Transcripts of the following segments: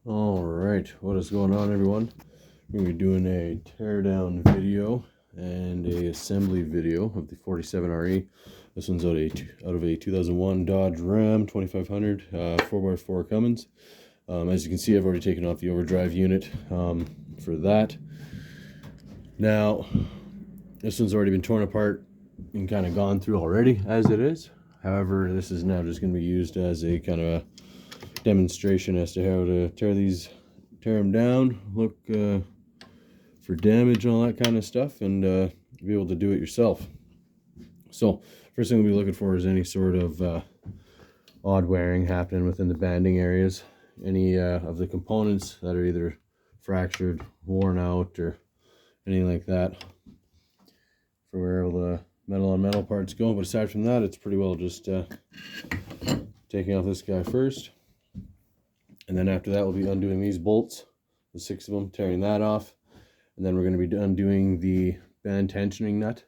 All right, what is going on, everyone? We're going to be doing a teardown video and a assembly video of the 47RE. This one's out of a 2001 Dodge Ram 2500 4x4 Cummins. As you can see, I've already taken off the overdrive unit for that. Now, this one's already been torn apart and kind of gone through already as it is. However, this is now just going to be used as a kind of a demonstration as to how to tear them down, look for damage and all that kind of stuff, and be able to do it yourself. So first thing we'll be looking for is any sort of odd wearing happening within the banding areas, any of the components that are either fractured, worn out, or anything like that, for where all the metal on metal parts go. But aside from that, it's pretty well just taking off this guy first. And then after that, we'll be undoing these bolts, the 6 of them, tearing that off. And then we're going to be undoing the band tensioning nut.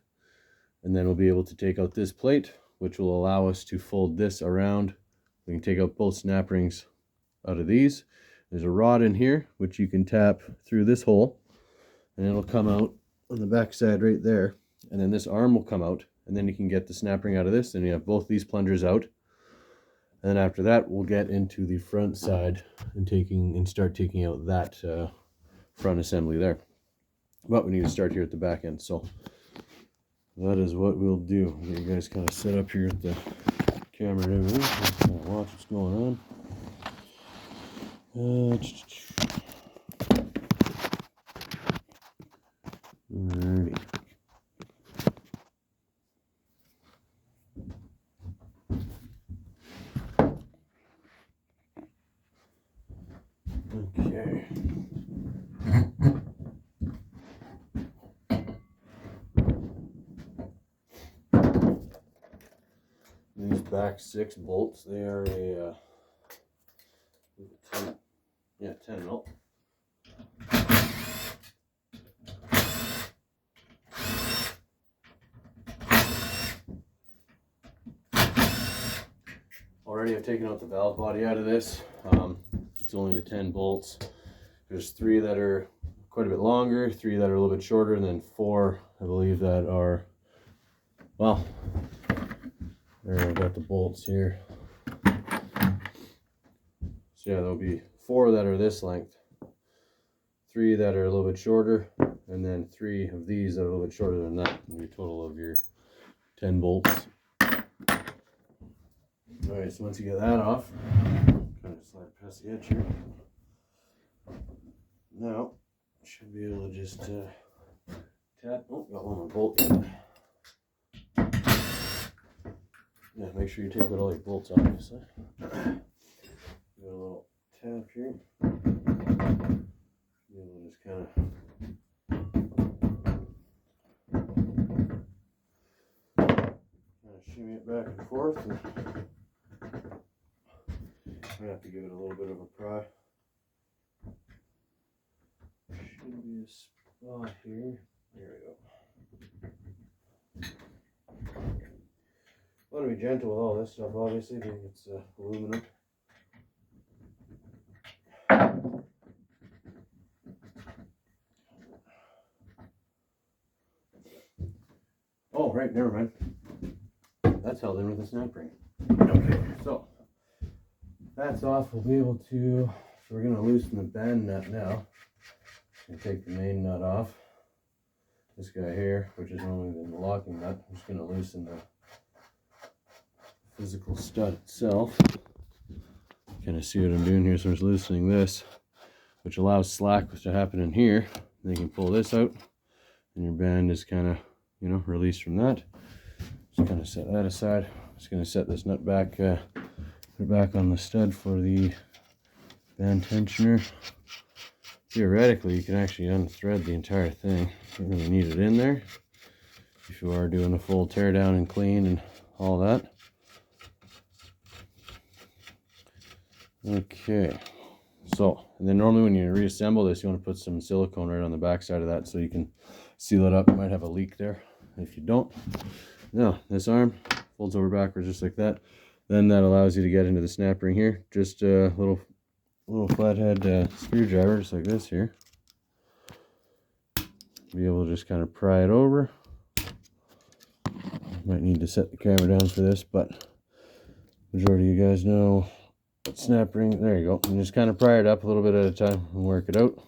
And then we'll be able to take out this plate, which will allow us to fold this around. We can take out both snap rings out of these. There's a rod in here, which you can tap through this hole, and it'll come out on the back side right there. And then this arm will come out, and then you can get the snap ring out of this, and you have both these plungers out. And then after that, we'll get into the front side and start taking out that front assembly there. But we need to start here at the back end. So that is what we'll do. Get you guys kind of set up here at the camera and everything. Kind of watch what's going on. Alrighty. Okay. These back 6 bolts, they are a 10 mil. Already I've taken out the valve body out of this. It's only the 10 bolts. There's 3 that are quite a bit longer, 3 that are a little bit shorter, and then 4, I believe, that are, well, there, I've got the bolts here. So yeah, there'll be 4 that are this length, 3 that are a little bit shorter, and then 3 of these that are a little bit shorter than that. And your total of your 10 bolts. Alright, so once you get that off, kind of slide past the edge here. Now, should be able to just tap. Oh, got one more bolt in. Yeah, make sure you take out all your bolts, obviously. Got a little tap here. Be able to just kind of shimmy it back and forth. And I have to give it a little bit of a pry. Should be a spot here. There we go. I want to be gentle with all this stuff, obviously, because it's aluminum. Oh, right, never mind. That's held in with a snap ring. Okay, so that's off. We'll be able to, so we're going to loosen the band nut now. And take the main nut off. This guy here, which is only the locking nut, I'm just going to loosen the physical stud itself. Kind of see what I'm doing here. So I'm just loosening this, which allows slack to happen in here. Then you can pull this out, and your band is kind of, you know, released from that. Just kind of set that aside. Just going to set this nut back, put it back on the stud for the band tensioner. Theoretically, you can actually unthread the entire thing. You don't really need it in there if you are doing a full tear down and clean and all that. Okay, so, and then normally when you reassemble this, you want to put some silicone right on the back side of that so you can seal it up. You might have a leak there. If you don't, now this arm folds over backwards just like that. Then that allows you to get into the snap ring here. Just a little little flathead screwdriver, just like this here. Be able to just kind of pry it over. Might need to set the camera down for this, but majority of you guys know snap ring. There you go. And just kind of pry it up a little bit at a time and work it out.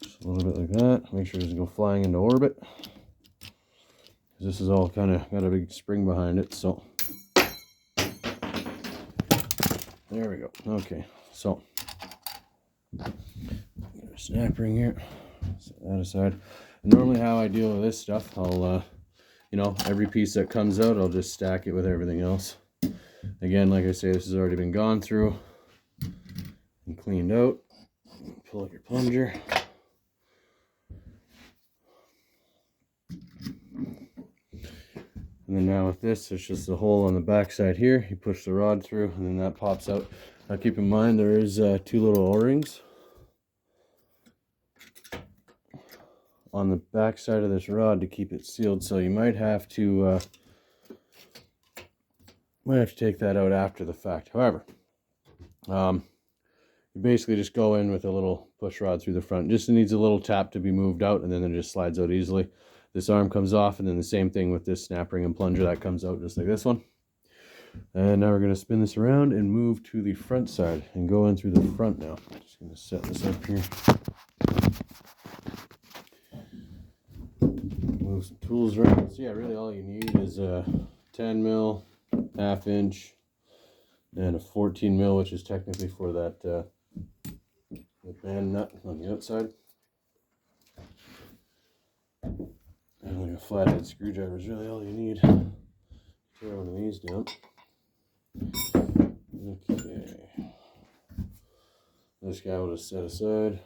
Just a little bit like that. Make sure it doesn't go flying into orbit. This is all kind of got a big spring behind it, so there we go. Okay, so get a snap ring here. Set that aside. And normally, how I deal with this stuff, I'll you know, every piece that comes out, I'll just stack it with everything else. Again, like I say, this has already been gone through and cleaned out. Pull out your plunger. And then now with this, there's just a hole on the back side here. You push the rod through and then that pops out. Now keep in mind there is 2 little O-rings on the back side of this rod to keep it sealed. So you might have to take that out after the fact. However, you basically just go in with a little push rod through the front. Just needs a little tap to be moved out, and then it just slides out easily. This arm comes off, and then the same thing with this snap ring and plunger. That comes out just like this one. And now we're going to spin this around and move to the front side and go in through the front now. Just going to set this up here. Move some tools around. So yeah, really all you need is a 10 mil, 1/2 inch, and a 14 mil, which is technically for that the band nut on the outside. And like a flathead screwdriver is really all you need. Tear one of these down. Okay. This guy will just set aside.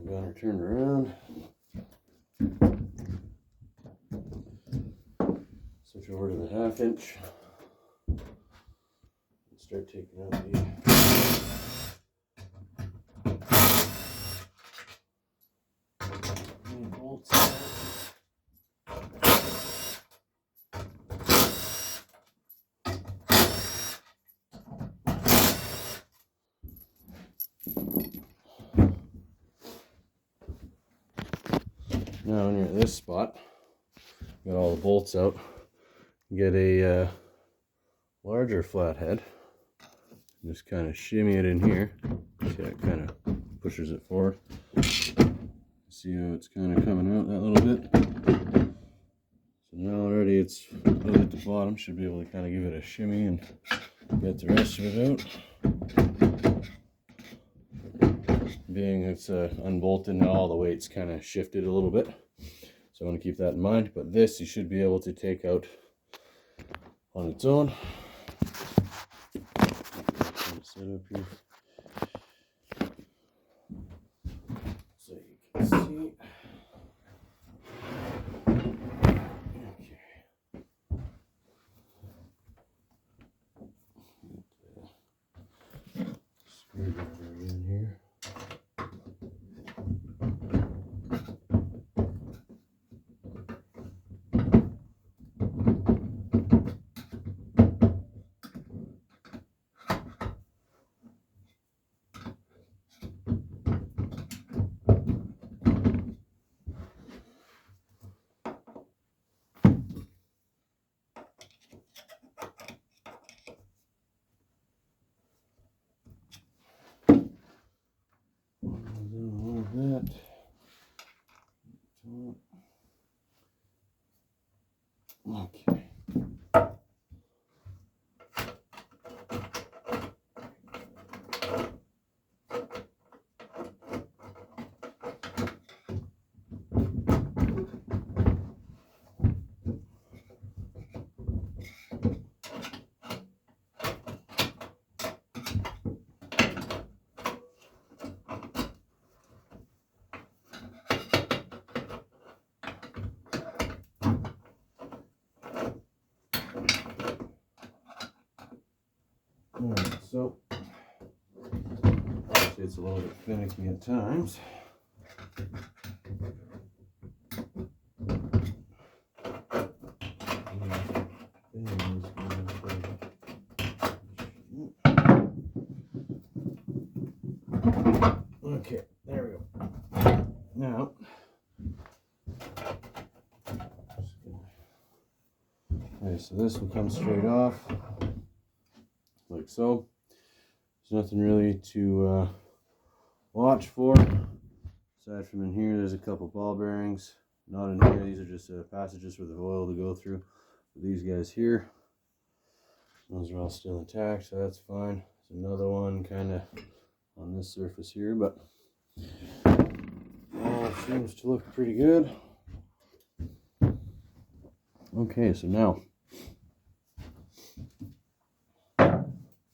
Gunner turned around. Switch over to the 1/2 inch. And start taking out the bolts. Now when you're at this spot, got all the bolts out, get a larger flathead, just kind of shimmy it in here. See how it kind of pushes it forward. See how it's kind of coming out that little bit. So now already it's right at the bottom, should be able to kind of give it a shimmy and get the rest of it out. Being it's unbolted now, all the weight's kind of shifted a little bit, so I want to keep that in mind. But this you should be able to take out on its own. Set up here so you can see. Okay. Screwdriver in here. That. Okay. Alright, so it's a little bit finicky at times. Okay, there we go. Now, okay, so this will come straight off, like so. There's nothing really to watch for. Aside from in here, there's a couple ball bearings. Not in here, these are just passages for the oil to go through. These guys here, those are all still intact, so that's fine. There's another one kind of on this surface here, but all seems to look pretty good. Okay, so now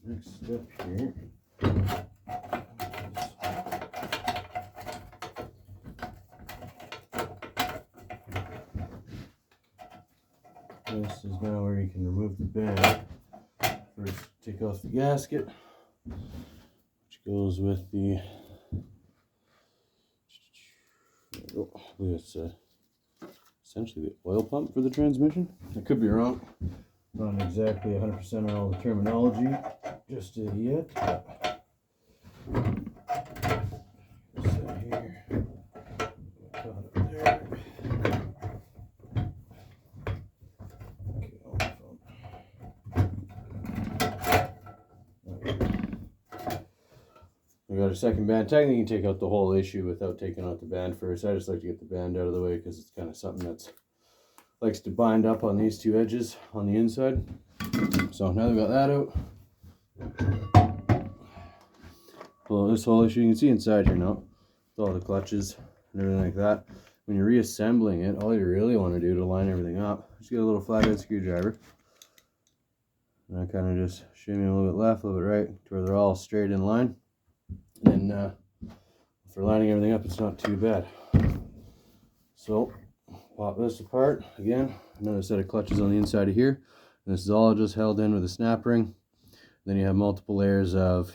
next step here. This is now where you can remove the band. First, take off the gasket, which goes with the, I believe it's essentially the oil pump for the transmission. I could be wrong. Not exactly 100% on all the terminology just yet. We got a second band. Technically, you can take out the whole issue without taking out the band first. I just like to get the band out of the way because it's kind of something that's likes to bind up on these two edges on the inside. So now that we got that out, pull this whole issue. You can see inside here now, with all the clutches and everything like that. When you're reassembling it, all you really want to do to line everything up, just get a little flathead screwdriver. And I kind of just shimmy a little bit left, a little bit right, to where they're all straight in line. And for lining everything up, it's not too bad. So pop this apart again. Another set of clutches on the inside of here. And this is all just held in with a snap ring. Then you have multiple layers of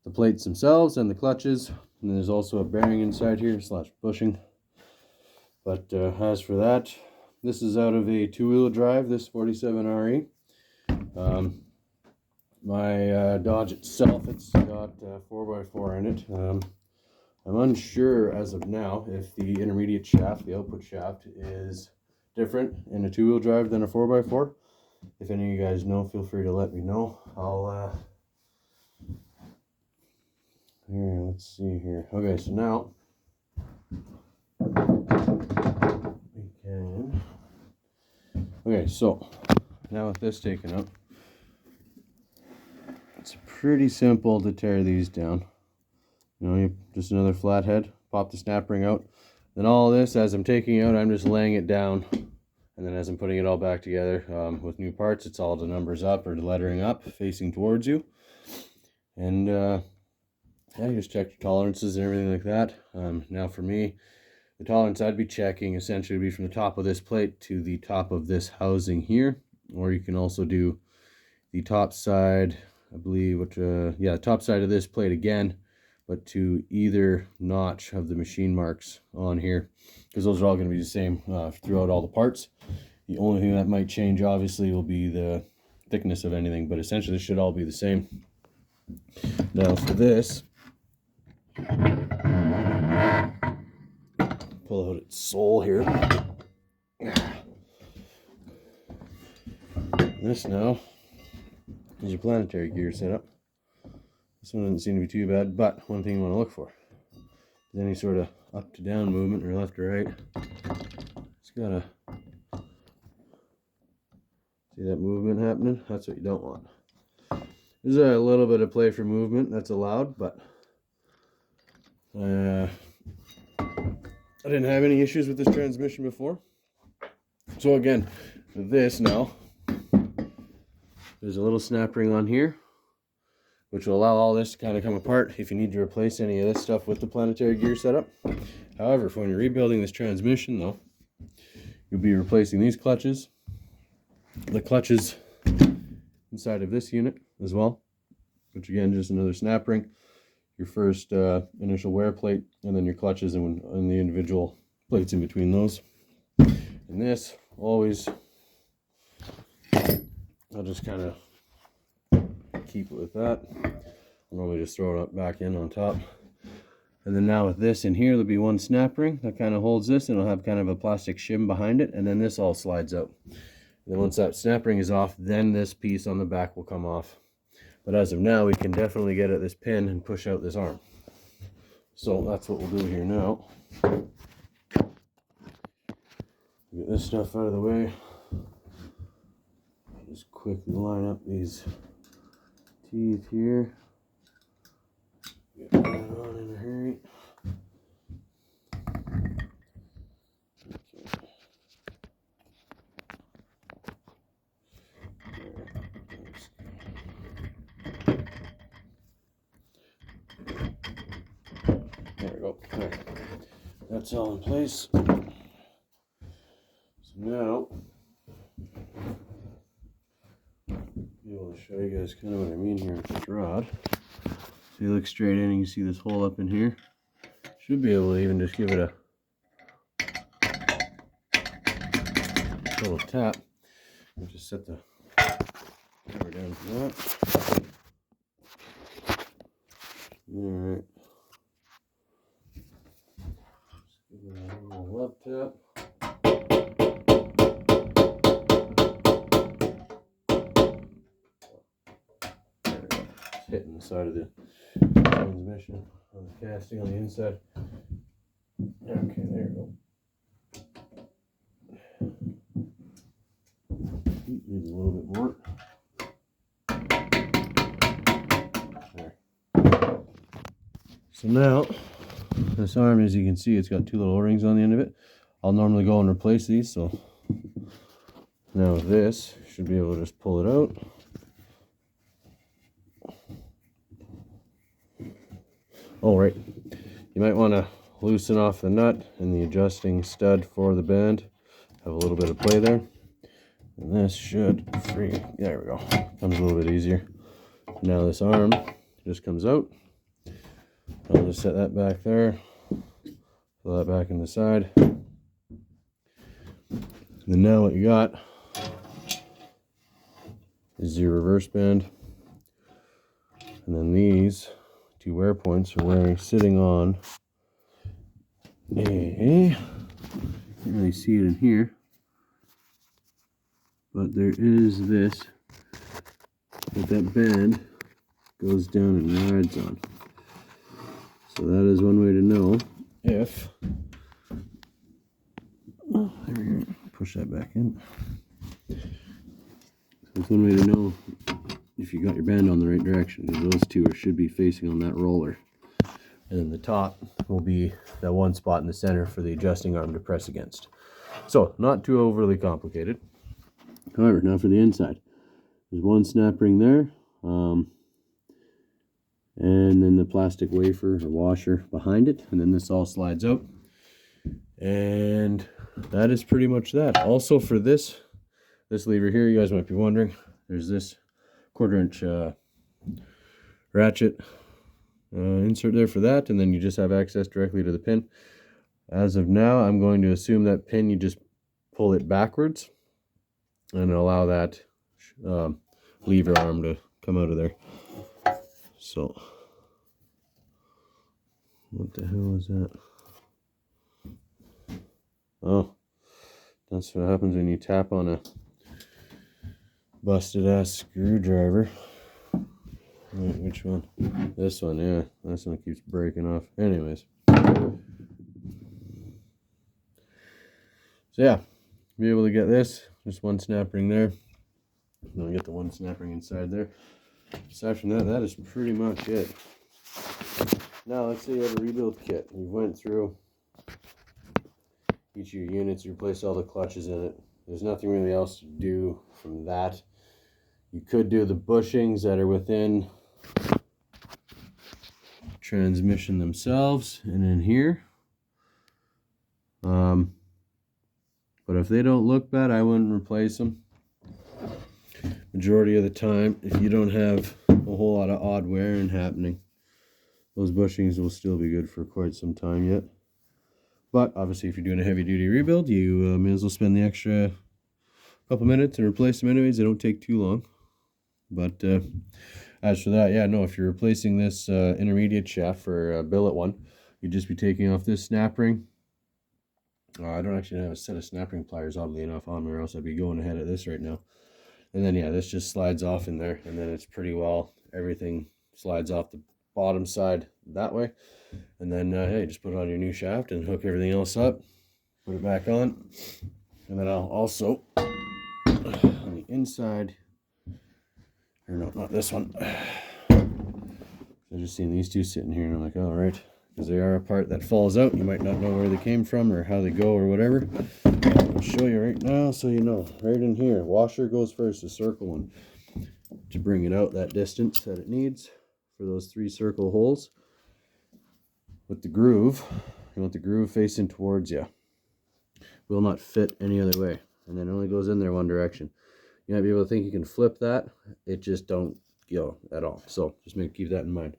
the plates themselves and the clutches. And then there's also a bearing inside here / bushing. But as for that, this is out of a two-wheel drive, this 47RE. My Dodge itself, it's got 4x4 in it. I'm unsure as of now if the intermediate shaft, the output shaft, is different in a two-wheel drive than a 4x4. If any of you guys know, feel free to let me know. I'll here, let's see here. Okay, so now we can. Okay, so now with this taken out, it's pretty simple to tear these down. You know, just another flathead, pop the snap ring out. Then all of this, as I'm taking it out, I'm just laying it down. And then as I'm putting it all back together with new parts, it's all the numbers up or the lettering up, facing towards you. And yeah, you just check your tolerances and everything like that. Now for me, the tolerance I'd be checking essentially would be from the top of this plate to the top of this housing here. Or you can also do the top side, I believe, yeah, top side of this plate again, but to either notch of the machine marks on here, because those are all going to be the same throughout all the parts. The only thing that might change, obviously, will be the thickness of anything, but essentially this should all be the same. Now for this, pull out its sole here. This now is your planetary gear setup. This one doesn't seem to be too bad, but one thing you want to look for is any sort of up to down movement or left to right. It's gotta see that movement happening. That's what you don't want. There's a little bit of play for movement that's allowed, but I didn't have any issues with this transmission before. So again, with this now, there's a little snap ring on here, which will allow all this to kind of come apart if you need to replace any of this stuff with the planetary gear setup. However, for when you're rebuilding this transmission though, you'll be replacing these clutches, the clutches inside of this unit as well, which again, just another snap ring, your first initial wear plate, and then your clutches and the individual plates in between those. And this, always, I'll just kind of keep it with that. I'll normally just throw it up back in on top. And then now with this in here, there'll be one snap ring that kind of holds this, and it'll have kind of a plastic shim behind it, and then this all slides out. And then once that snap ring is off, then this piece on the back will come off. But as of now, we can definitely get at this pin and push out this arm. So that's what we'll do here now. Get this stuff out of the way. Just quickly line up these teeth here. Get that on in a hurry. There we go. There. That's all in place. So now, be able to show you guys kind of what I mean here with this rod. So you look straight in and you see this hole up in here. Should be able to even just give it a little tap. I'll just set the cover down for that. Alright. Just give it a little love tap. There we go. It's hitting the side of the transmission on the casting on the inside. Okay, there we go. Needs a little bit more. There. So now, this arm, as you can see, it's got two little O-rings on the end of it. I'll normally go and replace these, so now with this, you should be able to just pull it out. Oh, right. You might want to loosen off the nut and the adjusting stud for the band. Have a little bit of play there. And this should free. There we go. Comes a little bit easier. Now this arm just comes out. I'll just set that back there. Pull that back in the side. And then now what you got is your reverse band. And then these two wear points are sitting on a, can't really see it in here, but there is this that band goes down and rides on. So that is one way to know if, oh, there we go, push that back in. So it's one way to know if you got your band on the right direction, because those two should be facing on that roller. And then the top will be that one spot in the center for the adjusting arm to press against. So not too overly complicated. However, now for the inside. There's one snap ring there, and then the plastic wafer or washer behind it, and then this all slides out. And that is pretty much that. Also for this lever here, you guys might be wondering, there's this 1/4 inch ratchet insert there for that, and then you just have access directly to the pin. As of now, I'm going to assume that pin, you just pull it backwards and allow that lever arm to come out of there. So what the hell is that? Oh, that's what happens when you tap on a busted ass screwdriver. Wait, which one? This one, yeah. This one keeps breaking off. Anyways. So yeah, be able to get this. Just one snap ring there. And I'll get the one snap ring inside there. Aside from that, that is pretty much it. Now let's say you have a rebuild kit. You went through each of your units, you replaced all the clutches in it. There's nothing really else to do from that. You could do the bushings that are within transmission themselves and in here. But if they don't look bad, I wouldn't replace them. Majority of the time, if you don't have, oh a whole lot of odd wearing happening. Those bushings will still be good for quite some time yet. But obviously, if you're doing a heavy-duty rebuild, you may as well spend the extra couple minutes and replace them anyways. They don't take too long. But as for that, yeah, no, if you're replacing this intermediate shaft for a billet one, you'd just be taking off this snap ring. I don't actually have a set of snap ring pliers, oddly enough, on me, or else I'd be going ahead of this right now. And then, yeah, this just slides off in there, and then it's pretty well, everything slides off the bottom side that way. And then, hey, just put it on your new shaft and hook everything else up, put it back on. And then I'll also, on the inside, or no, not this one. I've just seen these two sitting here, and I'm like, all right, because they are a part that falls out. You might not know where they came from or how they go or whatever. I'll show you right now so you know. Right in here, washer goes first, the circle one, to bring it out that distance that it needs for those 3 circle holes. With the groove, you want the groove facing towards you. Will not fit any other way, and then it only goes in there one direction. You might be able to think you can flip that. It just don't go at all. So just keep that in mind.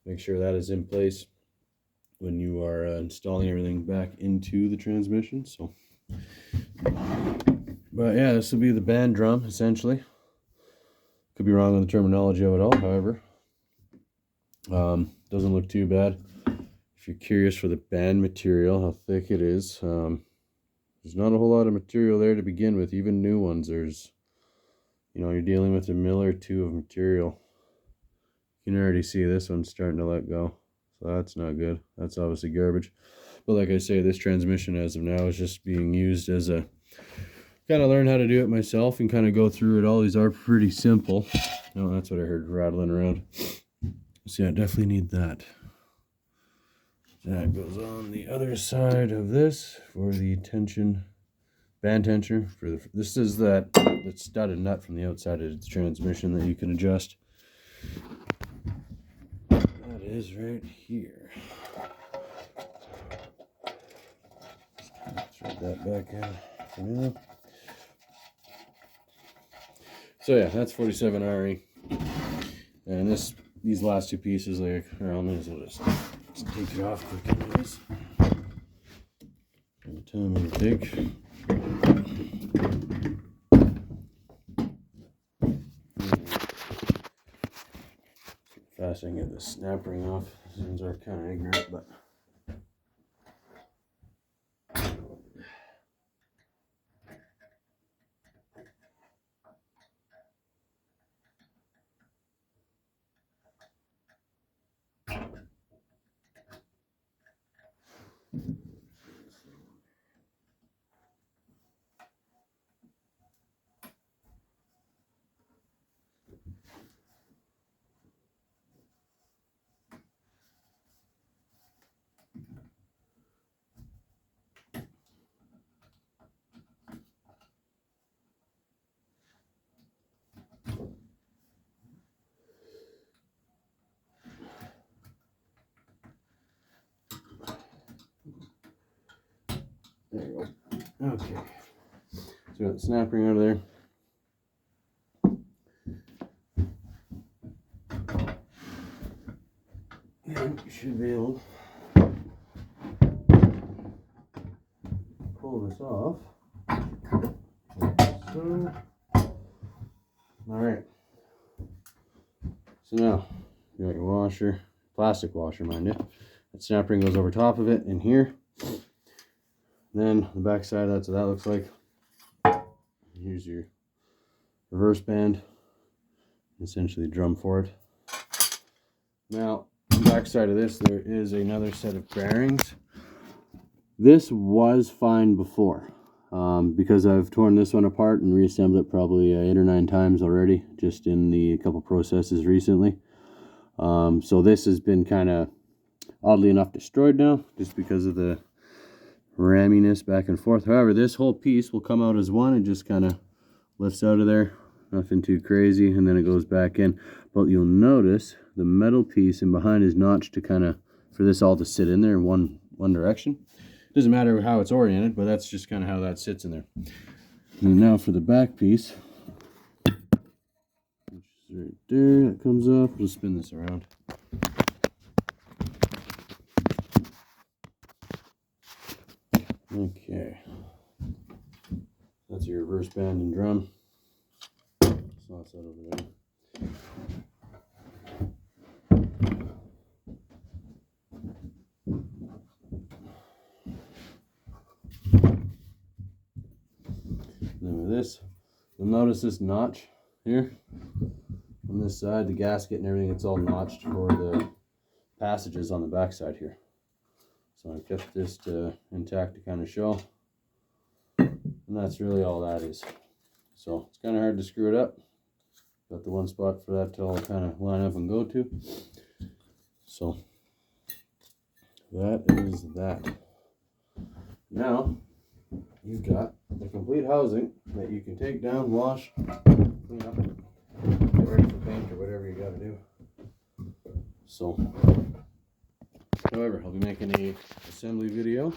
Make sure that is in place when you are installing everything back into the transmission. So, but yeah, this will be the band drum essentially. Could be wrong on the terminology of it all, however. Doesn't look too bad. If you're curious for the band material, how thick it is, there's not a whole lot of material there to begin with. Even new ones, there's, you know, you're dealing with a mil or 2 of material. You can already see this one's starting to let go. So that's not good. That's obviously garbage. But like I say, this transmission as of now is just being used as a kind of learn how to do it myself and kind of go through it all. These are pretty simple. Oh, that's what I heard rattling around. So yeah, definitely need that. That goes on the other side of this for the tension, band tensioner. This is that studded nut from the outside of the transmission that you can adjust. That is right here. Just thread that back in for now. So yeah, that's 47 RE. And these last 2 pieces, like, I may as well just take it off quick anyways. The time it'll take. Fast I can get the snap ring off. These ones are kind of ignorant, but there you go. Okay. So we got the snap ring out of there. And you should be able to pull this off. Like so. Alright. So now, you got your washer, plastic washer, mind you. That snap ring goes over top of it in here. Then the back side, that's what that looks like. Here's your reverse band, essentially drum for it. Now, on the back side of this, there is another set of bearings. This was fine before, because I've torn this one apart and reassembled it probably 8 or 9 times already, just in the couple processes recently. So this has been kind of, oddly enough, destroyed now, just because of the ramminess back and forth. However, this whole piece will come out as one and just kind of lifts out of there. Nothing too crazy, and then it goes back in. But you'll notice the metal piece in behind is notched to kind of, for this all to sit in there in one direction. Doesn't matter how it's oriented, but that's just kind of how that sits in there. And now for the back piece, which is right there. That comes off. We'll spin this around. Okay. That's your reverse band and drum. So that's that over there. Then with this, you'll notice this notch here on this side, the gasket and everything, it's all notched for the passages on the back side here. So I kept this intact to kind of show, and that's really all that is. So it's kind of hard to screw it up. Got the one spot for that to all kind of line up and go to. So that is that. Now you've got the complete housing that you can take down, wash, clean up, get ready for paint or whatever you got to do. So, however, I'll be making a assembly video,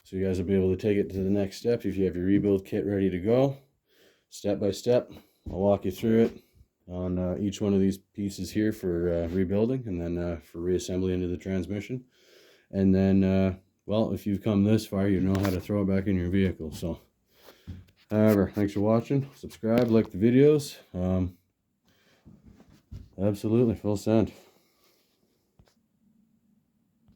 so you guys will be able to take it to the next step. If you have your rebuild kit ready to go, step by step, I'll walk you through it on each one of these pieces here for rebuilding, and then for reassembly into the transmission. And then, well, if you've come this far, you know how to throw it back in your vehicle. So, however, thanks for watching. Subscribe, like the videos. Absolutely, full send.